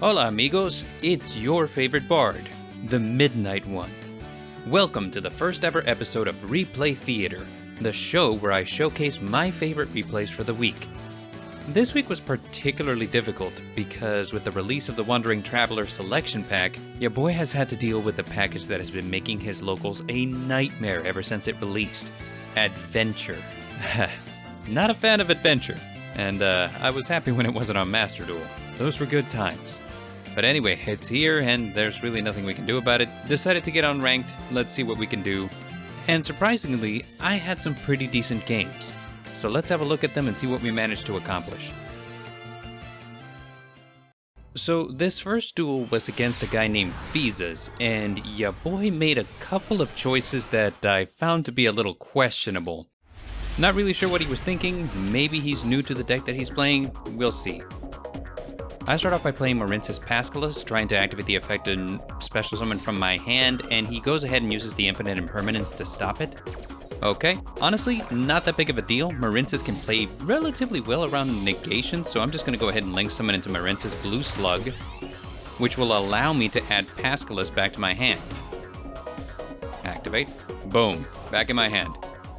Hola amigos, it's your favorite bard, the Midnight One. Welcome to the first ever episode of Replay Theater, the show where I showcase my favorite replays for the week. This week was particularly difficult because with the release of the Wandering Traveler Selection Pack, your boy has had to deal with the package that has been making his locals a nightmare ever since it released. Adventure. Not a fan of adventure, and I was happy when it wasn't on Master Duel. Those were good times. But anyway, it's here and there's really nothing we can do about it. Decided to get on ranked, let's see what we can do. And surprisingly, I had some pretty decent games. So let's have a look at them and see what we managed to accomplish. So this first duel was against a guy named Feezes, and ya boy made a couple of choices that I found to be a little questionable. Not really sure what he was thinking, maybe he's new to the deck that he's playing, we'll see. I start off by playing Marincess Pascalis, trying to activate the effect and special summon from my hand, and he goes ahead and uses the Infinite Impermanence to stop it. Okay, honestly, not that big of a deal. Marincess can play relatively well around negation, so I'm just going to go ahead and link summon into Marincess Blue Slug, which will allow me to add Pascalis back to my hand. Activate. Boom. Back in my hand.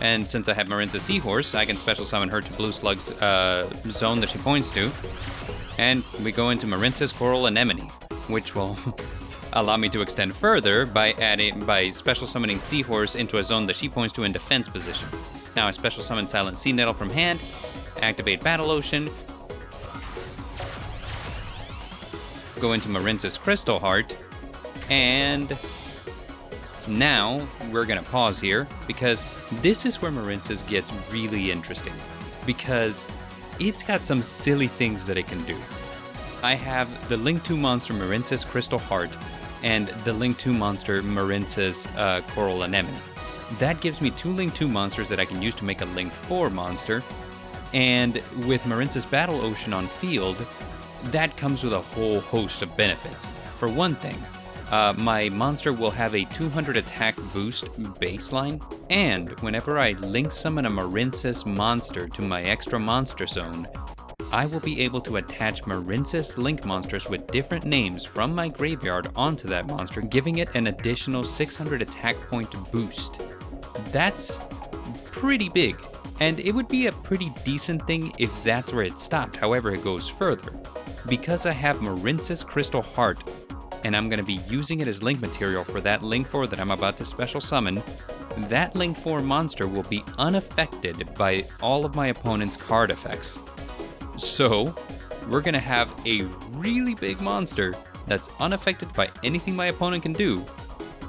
And since I have Marincess Seahorse, I can special summon her to Blue Slug's zone that she points to. And we go into Marincess Coral Anemone, which will allow me to extend further by special summoning Seahorse into a zone that she points to in defense position. Now I special summon Silent Sea Nettle from hand, activate Battle Ocean, go into Marincess Crystal Heart, and now we're gonna pause here because this is where Marincess gets really interesting because it's got some silly things that it can do. I have the Link 2 monster Marincess Crystal Heart and the Link 2 monster Marincess Coral Anemone. That gives me two Link 2 monsters that I can use to make a Link 4 monster, and with Marincess Battle Ocean on field, that comes with a whole host of benefits. For one thing, my monster will have a 200 attack boost baseline, and whenever I link summon a Marincess monster to my extra monster zone, I will be able to attach Marincess Link monsters with different names from my graveyard onto that monster, giving it an additional 600 attack point boost. That's pretty big, and it would be a pretty decent thing if that's where it stopped. However, it goes further. Because I have Marincess Crystal Heart, and I'm going to be using it as link material for that Link 4 that I'm about to special summon, that Link 4 monster will be unaffected by all of my opponent's card effects. So, we're going to have a really big monster that's unaffected by anything my opponent can do,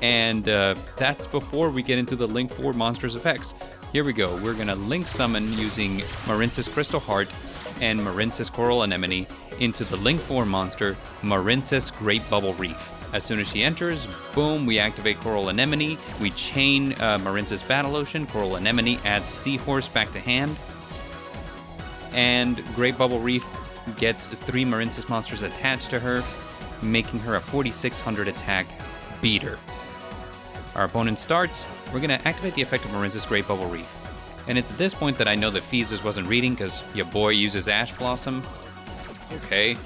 and that's before we get into the Link 4 monster's effects. Here we go, we're going to link summon using Marincess Crystal Heart and Marincess Coral Anemone into the Link 4 monster, Marincess Great Bubble Reef. As soon as she enters, boom, we activate Coral Anemone, we chain Marincess Battle Ocean, Coral Anemone adds Seahorse back to hand, and Great Bubble Reef gets 3 Marincess monsters attached to her, making her a 4600 attack beater. Our opponent starts, we're going to activate the effect of Marincess Great Bubble Reef. And it's at this point that I know that Feezes wasn't reading because your boy uses Ash Blossom. Okay,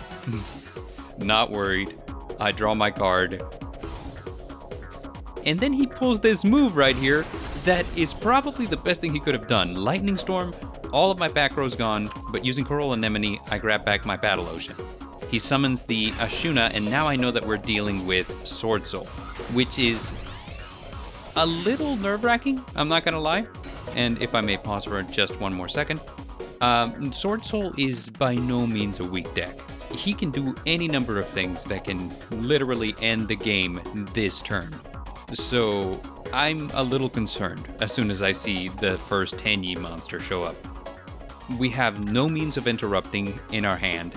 not worried. I draw my card. And then he pulls this move right here that is probably the best thing he could have done. Lightning Storm, all of my back row's gone, but using Coral Anemone, I grab back my Battle Ocean. He summons the Ashuna, and now I know that we're dealing with Swordsoul, which is a little nerve-wracking, I'm not gonna lie. And if I may pause for just one more second, Swordsoul is by no means a weak deck. He can do any number of things that can literally end the game this turn. So I'm a little concerned as soon as I see the first Tenyi monster show up. We have no means of interrupting in our hand,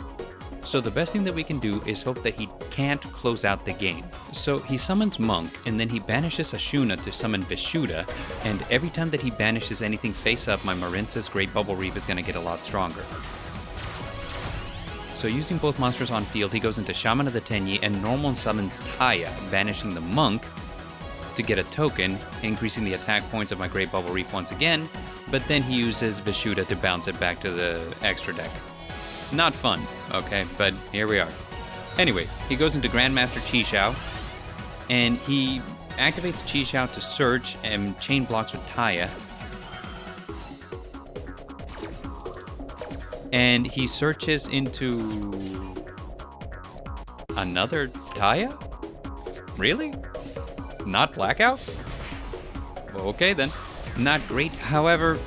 so the best thing that we can do is hope that he can't close out the game. So he summons Monk, and then he banishes Ashuna to summon Vishuda, and every time that he banishes anything face up, my Marincess Great Bubble Reef is going to get a lot stronger. So using both monsters on field, he goes into Shaman of the Tenyi and normal summons Taya, banishing the Monk to get a token, increasing the attack points of my Great Bubble Reef once again, but then he uses Vishuda to bounce it back to the extra deck. Not fun, okay, but here we are. Anyway, he goes into Grandmaster Chi-Xiao, and he activates Chi-Xiao to search and chain blocks with Taya. And he searches into another Taya? Really? Not Blackout? Okay then. Not great. However,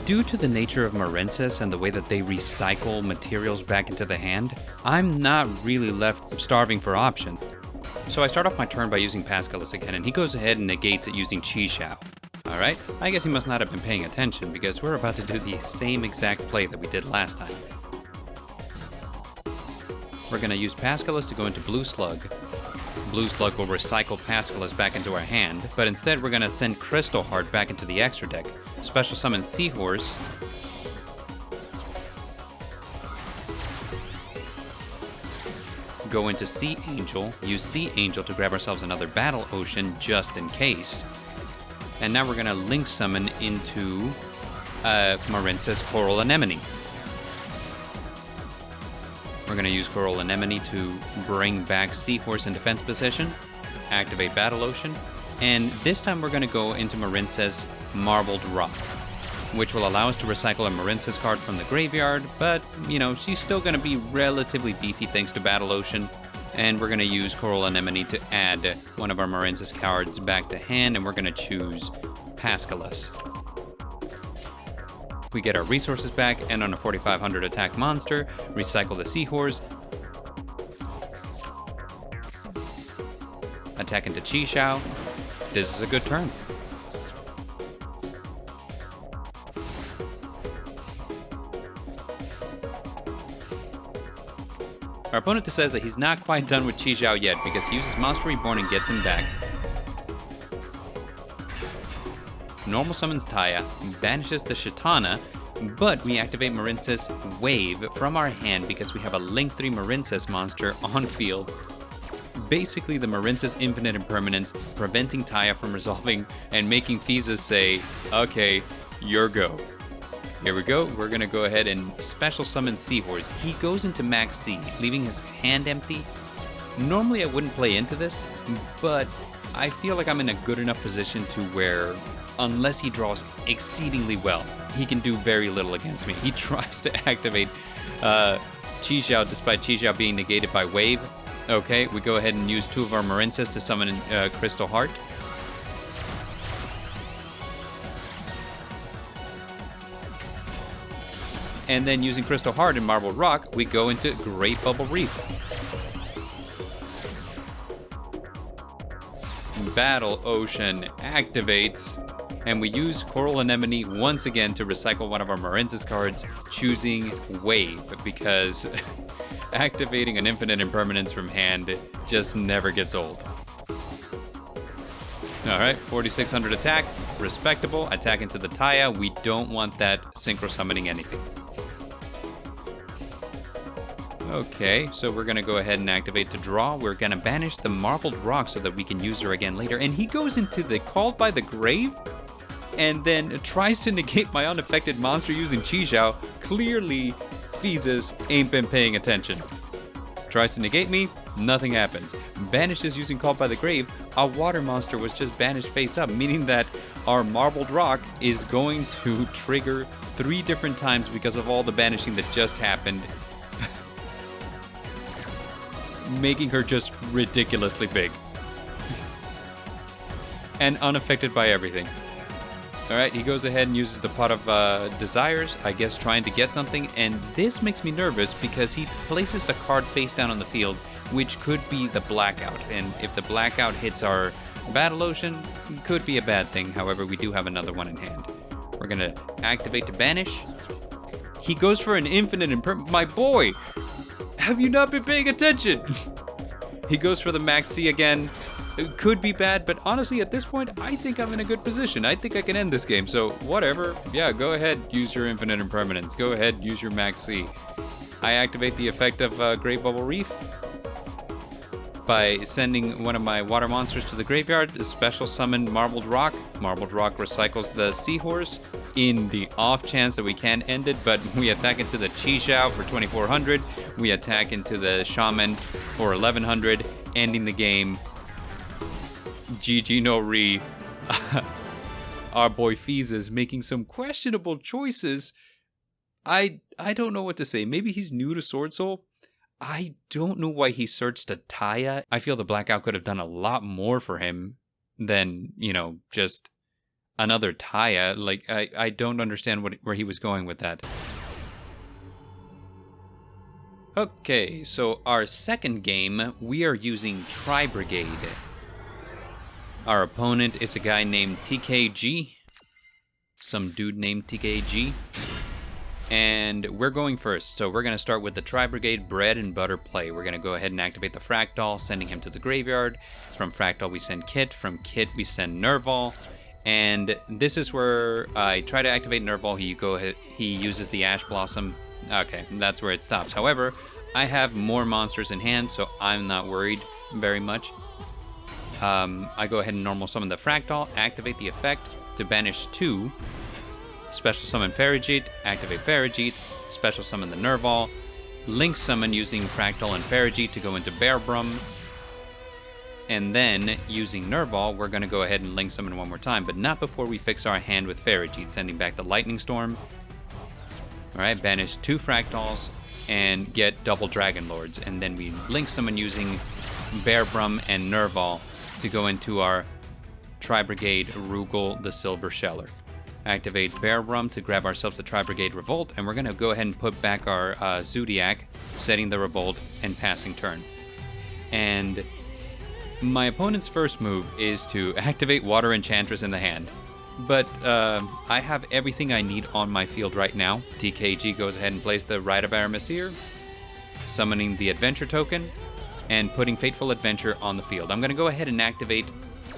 due to the nature of Marincess and the way that they recycle materials back into the hand, I'm not really left starving for options. So I start off my turn by using Pascalis again, and he goes ahead and negates it using Chi-Xiao. Alright, I guess he must not have been paying attention, because we're about to do the same exact play that we did last time. We're going to use Pascalis to go into Blue Slug. Blue Slug will recycle Pascalis back into our hand, but instead we're going to send Crystal Heart back into the extra deck. Special summon Seahorse. Go into Sea Angel, use Sea Angel to grab ourselves another Battle Ocean just in case. And now we're going to Link Summon into Marincess Coral Anemone. We're going to use Coral Anemone to bring back Seahorse in defense position, activate Battle Ocean, and this time we're going to go into Marincess Marbled Rock, which will allow us to recycle a Marincess card from the graveyard, but, you know, she's still going to be relatively beefy thanks to Battle Ocean, and we're going to use Coral Anemone to add one of our Marincess cards back to hand, and we're going to choose Pascalis. We get our resources back, and on a 4500 attack monster, recycle the Seahorse, attack into Chi-Xiao. This is a good turn. Our opponent says that he's not quite done with Chi-Xiao yet because he uses Monster Reborn and gets him back. Normal summons Taya, banishes the Shatana, but we activate Marincess Wave from our hand because we have a Link 3 Marincess monster on field. Basically the Marincess Infinite Impermanence, preventing Taya from resolving and making Fiza say, okay, your go. Here we go, we're gonna go ahead and special summon Seahorse. He goes into Max C, leaving his hand empty. Normally I wouldn't play into this, but I feel like I'm in a good enough position to where, unless he draws exceedingly well, he can do very little against me. He tries to activate Chi-Xiao despite Chi-Xiao being negated by Wave. Okay, we go ahead and use two of our Marincess to summon Crystal Heart. And then using Crystal Heart and Marble Rock, we go into Great Bubble Reef. Battle Ocean activates, and we use Coral Anemone once again to recycle one of our Marincess cards, choosing Wave, because activating an Infinite Impermanence from hand just never gets old. Alright, 4600 attack, respectable, attack into the Taya. We don't want that synchro summoning anything. Okay, so we're going to go ahead and activate to draw. We're going to banish the Marbled Rock so that we can use her again later. And he goes into the Called by the Grave and then tries to negate my unaffected monster using Chi-Xiao. Clearly, Fizas ain't been paying attention. Tries to negate me, nothing happens. Banishes using Called by the Grave. Our water monster was just banished face up, meaning that our Marbled Rock is going to trigger 3 different times because of all the banishing that just happened, making her just ridiculously big. And unaffected by everything. Alright, he goes ahead and uses the Pot of Desires, I guess trying to get something, and this makes me nervous because he places a card face down on the field, which could be the Blackout, and if the Blackout hits our Battle Ocean, it could be a bad thing. However, we do have another one in hand. We're gonna activate to banish. He goes for an Infinite Impermanence. My boy! Have you not been paying attention? He goes for the Max C again. It could be bad, but honestly, at this point, I think I'm in a good position. I think I can end this game, so whatever. Yeah, go ahead, use your Infinite Impermanence. Go ahead, use your Max C. I activate the effect of Great Bubble Reef. by sending one of my water monsters to the graveyard, special summon Marbled Rock. Marbled Rock recycles the Seahorse in the off chance that we can end it, but we attack into the Chi-Xiao for 2400. We attack into the Shaman for 1100, ending the game. GG no Re. Our boy Feez is making some questionable choices. I don't know what to say. Maybe he's new to Sword Soul. I don't know why he searched a Taya. I feel the Blackout could have done a lot more for him than, you know, just another Taya. Like, I don't understand where he was going with that. Okay, so our second game, we are using Tri-Brigade. Our opponent is a guy named TKG. Some dude named TKG. And we're going first, so we're going to start with the Tri-Brigade bread and butter play. We're going to go ahead and activate the Fractal, sending him to the graveyard. From Fractal we send Kit, from Kit we send Nerval. And this is where I try to activate Nerval, he uses the Ash Blossom. Okay, that's where it stops. However, I have more monsters in hand, so I'm not worried very much. I go ahead and normal summon the Fractal, activate the effect to banish 2. Special summon Farigite, activate Farigite, special summon the Nerval, link summon using Fractal and Farigite to go into Bearbrum, and then using Nerval, we're going to go ahead and link summon one more time, but not before we fix our hand with Farigite, sending back the Lightning Storm. Alright, banish 2 Fractals and get double Dragon Lords, and then we link summon using Bearbrum and Nerval to go into our Tri-Brigade Rugal the Silver Sheller. Activate Bearbrum to grab ourselves the Tri-Brigade Revolt, and we're going to go ahead and put back our Zodiac, setting the Revolt and passing turn. And my opponent's first move is to activate Water Enchantress in the hand. But I have everything I need on my field right now. TKG goes ahead and plays the Rite of Aramesir, summoning the Adventure token, and putting Fateful Adventure on the field. I'm going to go ahead and activate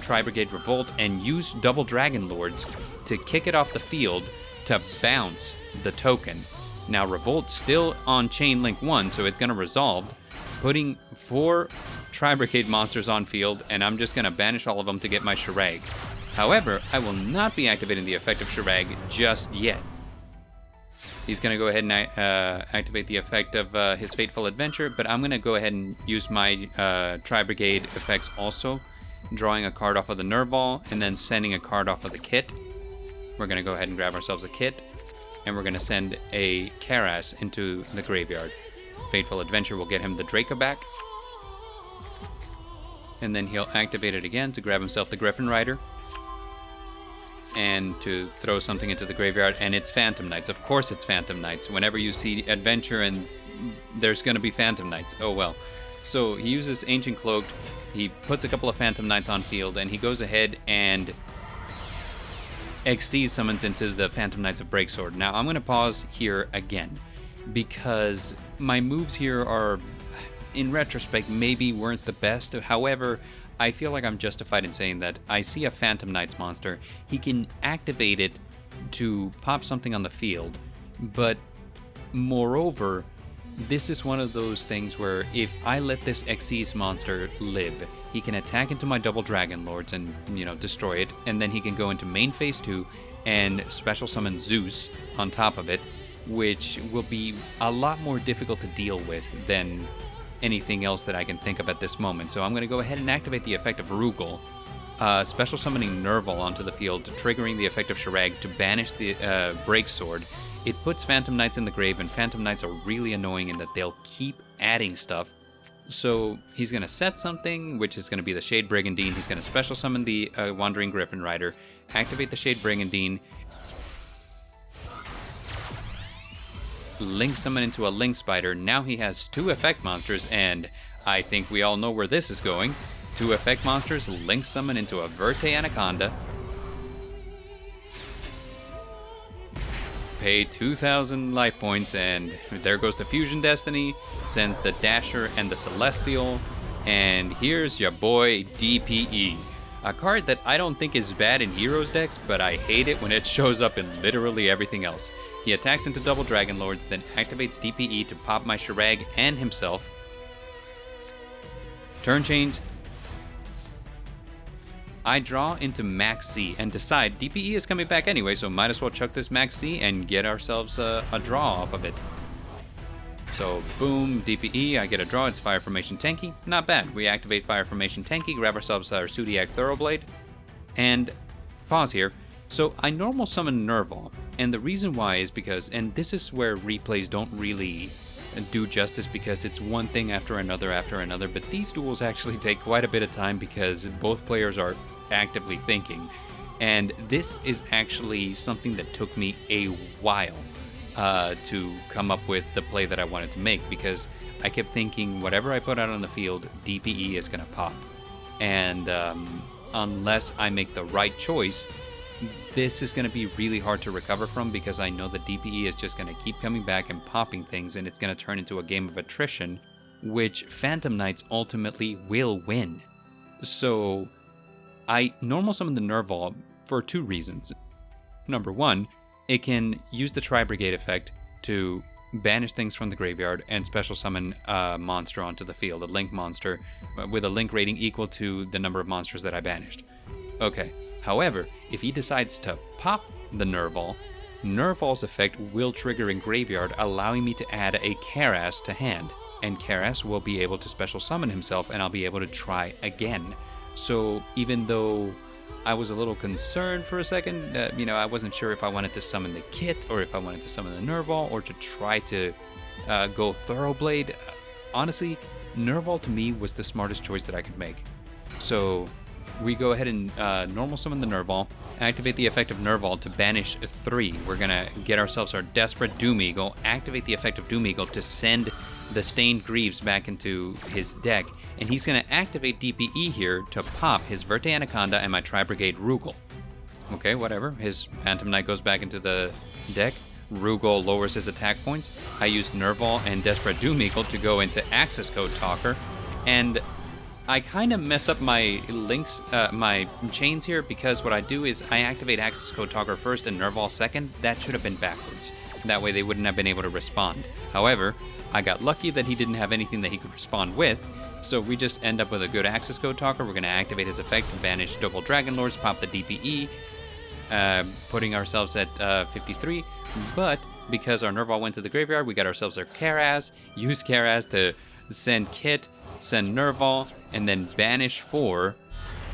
Tri-Brigade Revolt and use double Dragon Lords to kick it off the field to bounce the token. Now Revolt's still on Chain Link 1, so it's going to resolve, putting 4 Tri-Brigade monsters on field, and I'm just going to banish all of them to get my Shirag. However, I will not be activating the effect of Shirag just yet. He's going to go ahead and activate the effect of his Fateful Adventure, but I'm going to go ahead and use my Tri-Brigade effects also, drawing a card off of the Nerval, and then sending a card off of the Kit. We're going to go ahead and grab ourselves a Kit, and we're going to send a Karas into the graveyard. Fateful Adventure will get him the Draco back, and then he'll activate it again to grab himself the Griffin Rider, and to throw something into the graveyard, and it's Phantom Knights. Of course it's Phantom Knights. Whenever you see Adventure and there's going to be Phantom Knights. Oh well. So he uses Ancient Cloaked, he puts a couple of Phantom Knights on field, and he goes ahead and XC summons into the Phantom Knights of Breaksword. Now I'm going to pause here again, because my moves here are, in retrospect, maybe weren't the best. However, I feel like I'm justified in saying that I see a Phantom Knights monster, he can activate it to pop something on the field, but moreover, this is one of those things where if I let this Xyz monster live, he can attack into my double Dragon Lords and, you know, destroy it, and then he can go into main phase 2 and special summon Zeus on top of it, which will be a lot more difficult to deal with than anything else that I can think of at this moment. So I'm going to go ahead and activate the effect of Rugal, special summoning Nerval onto the field, triggering the effect of Shirag to banish the Breaksword. It puts Phantom Knights in the grave, and Phantom Knights are really annoying in that they'll keep adding stuff. So he's going to set something, which is going to be the Shade Brigandine. He's going to special summon the Wandering Griffin Rider, activate the Shade Brigandine, link summon into a Link Spider. Now he has 2 effect monsters, and I think we all know where this is going. 2 effect monsters, link summon into a Verte Anaconda, pay 2,000 life points, and there goes the Fusion Destiny, sends the Dasher and the Celestial, and here's your boy DPE. A card that I don't think is bad in Heroes decks, but I hate it when it shows up in literally everything else. He attacks into double Dragon Lords, then activates DPE to pop my Shirag and himself. Turn chains. I draw into Max C and decide DPE is coming back anyway, so might as well chuck this Max C and get ourselves a draw off of it. So boom, DPE, I get a draw, it's Fire Formation Tenyi. Not bad. We activate Fire Formation Tenyi, grab ourselves our Zodiac Thoroughblade, and pause here. So I normal summon Nerval, and the reason why is because, and this is where replays don't really do justice because it's one thing after another, but these duels actually take quite a bit of time because both players are actively thinking. And this is actually something that took me a while to come up with the play that I wanted to make, because I kept thinking whatever I put out on the field, DPE is going to pop. And unless I make the right choice, this is going to be really hard to recover from, because I know the DPE is just going to keep coming back and popping things, and it's going to turn into a game of attrition, which Phantom Knights ultimately will win. So I normal summon the Nerval for two reasons. Number one, it can use the Tri-Brigade effect to banish things from the graveyard and special summon a monster onto the field, a link monster with a link rating equal to the number of monsters that I banished. Okay. However, if he decides to pop the Nerval, Nerval's effect will trigger in graveyard, allowing me to add a Karas to hand, and Karas will be able to special summon himself, and I'll be able to try again. So even though I was a little concerned for a second, I wasn't sure if I wanted to summon the Kit, or if I wanted to summon the Nerval, or to try to go Thoroughblade. Honestly, Nerval to me was the smartest choice that I could make. So we go ahead and normal summon the Nerval, activate the effect of Nerval to banish 3. We're going to get ourselves our Desperate Doom Eagle, activate the effect of Doom Eagle to send the Stained Greaves back into his deck, and he's going to activate DPE here to pop his Verte Anaconda and my Tri-Brigade Rugal. Okay, whatever. His Phantom Knight goes back into the deck. Rugal lowers his attack points. I use Nerval and Desperate Doom Eagle to go into Access Code Talker, and I kind of mess up my links, my chains here, because what I do is I activate Access Code Talker first and Nerval second. That should have been backwards. That way they wouldn't have been able to respond. However, I got lucky that he didn't have anything that he could respond with, so we just end up with a good Access Code Talker. We're going to activate his effect to banish Double Dragon Lords, pop the DPE, putting ourselves at 53. But because our Nerval went to the graveyard, we got ourselves our Karas, use Karas to send Kit, send Nerval, and then banish 4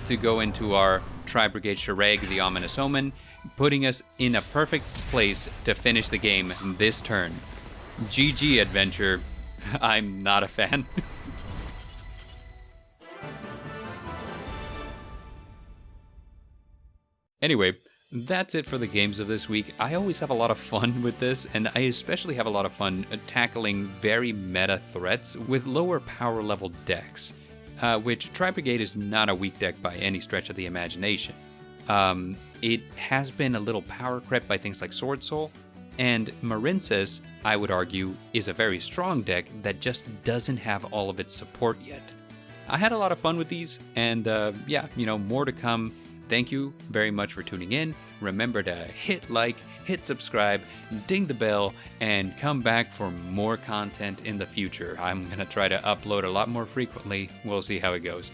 to go into our Tri-Brigade Shirag, the Ominous Omen, putting us in a perfect place to finish the game this turn. GG, Adventure. I'm not a fan. Anyway, that's it for the games of this week. I always have a lot of fun with this, and I especially have a lot of fun tackling very meta threats with lower power level decks, which Tri-Brigade is not a weak deck by any stretch of the imagination. It has been a little power crept by things like Swordsoul, and Marincess, I would argue, is a very strong deck that just doesn't have all of its support yet. I had a lot of fun with these, and more to come. Thank you very much for tuning in. Remember to hit like, hit subscribe, ding the bell, and come back for more content in the future. I'm going to try to upload a lot more frequently. We'll see how it goes.